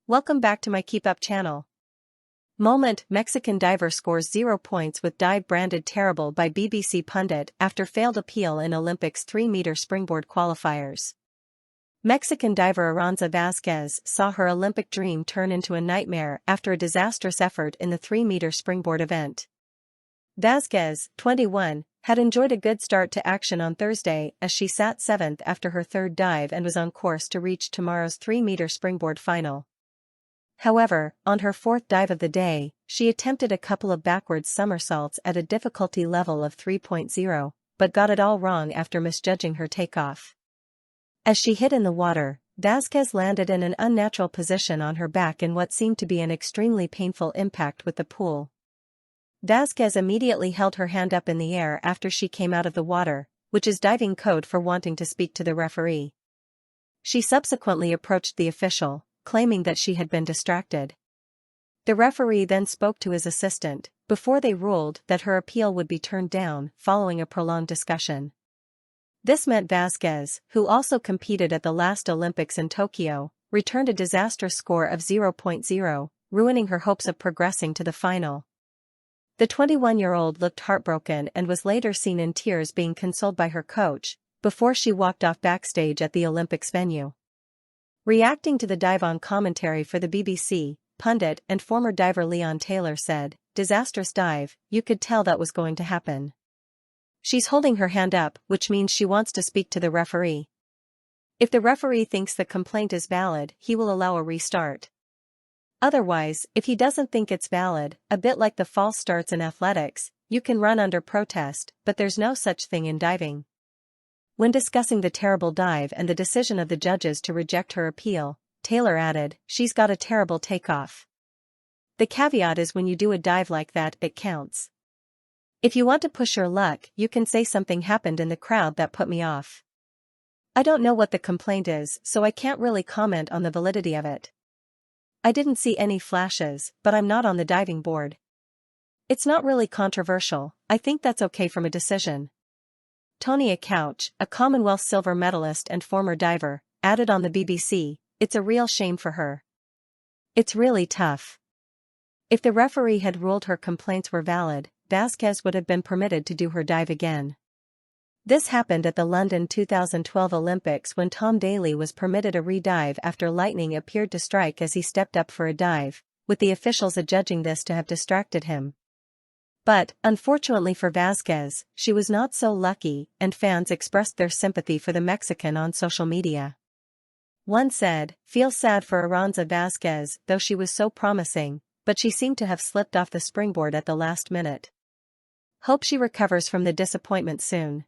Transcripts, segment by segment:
Welcome back to my KEEPUP channel. Moment: Mexican diver scores 0 points with dive branded terrible by BBC pundit after failed appeal in Olympics 3-meter springboard qualifiers. Mexican diver Aranza Vázquez saw her Olympic dream turn into a nightmare after a disastrous effort in the 3-meter springboard event. Vázquez, 21, had enjoyed a good start to action on Thursday as she sat 7th after her third dive and was on course to reach tomorrow's 3-meter springboard final. However, on her fourth dive of the day, she attempted a couple of backwards somersaults at a difficulty level of 3.0, but got it all wrong after misjudging her takeoff. As she hit in the water, Vázquez landed in an unnatural position on her back in what seemed to be an extremely painful impact with the pool. Vázquez immediately held her hand up in the air after she came out of the water, which is diving code for wanting to speak to the referee. She subsequently approached the official, claiming that she had been distracted. The referee then spoke to his assistant, before they ruled that her appeal would be turned down following a prolonged discussion. This meant Vázquez, who also competed at the last Olympics in Tokyo, returned a disastrous score of 0.0, ruining her hopes of progressing to the final. The 21-year-old looked heartbroken and was later seen in tears being consoled by her coach, before she walked off backstage at the Olympics venue. Reacting to the dive on commentary for the BBC, pundit and former diver Leon Taylor said, "Disastrous dive, you could tell that was going to happen. She's holding her hand up, which means she wants to speak to the referee. If the referee thinks the complaint is valid, he will allow a restart. Otherwise, if he doesn't think it's valid, a bit like the false starts in athletics, you can run under protest, but there's no such thing in diving." When discussing the terrible dive and the decision of the judges to reject her appeal, Taylor added, "She's got a terrible takeoff. The caveat is when you do a dive like that, it counts. If you want to push your luck, you can say something happened in the crowd that put me off. I don't know what the complaint is, so I can't really comment on the validity of it. I didn't see any flashes, but I'm not on the diving board. It's not really controversial, I think that's okay from a decision." Tonia Couch, a Commonwealth silver medalist and former diver, added on the BBC, "It's a real shame for her. It's really tough." If the referee had ruled her complaints were valid, Vázquez would have been permitted to do her dive again. This happened at the London 2012 Olympics when Tom Daley was permitted a re-dive after lightning appeared to strike as he stepped up for a dive, with the officials adjudging this to have distracted him. But, unfortunately for Vázquez, she was not so lucky, and fans expressed their sympathy for the Mexican on social media. One said, "Feel sad for Aranza Vázquez, though she was so promising, but she seemed to have slipped off the springboard at the last minute. Hope she recovers from the disappointment soon."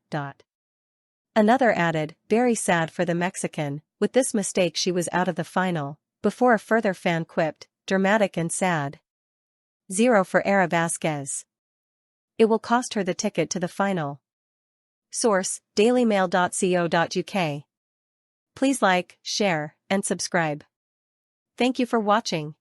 Another added, "Very sad for the Mexican, with this mistake she was out of the final," before a further fan quipped, "Dramatic and sad. 0 for Ara Vázquez. It will cost her the ticket to the final." Source: dailymail.co.uk. Please like, share, and subscribe. Thank you for watching.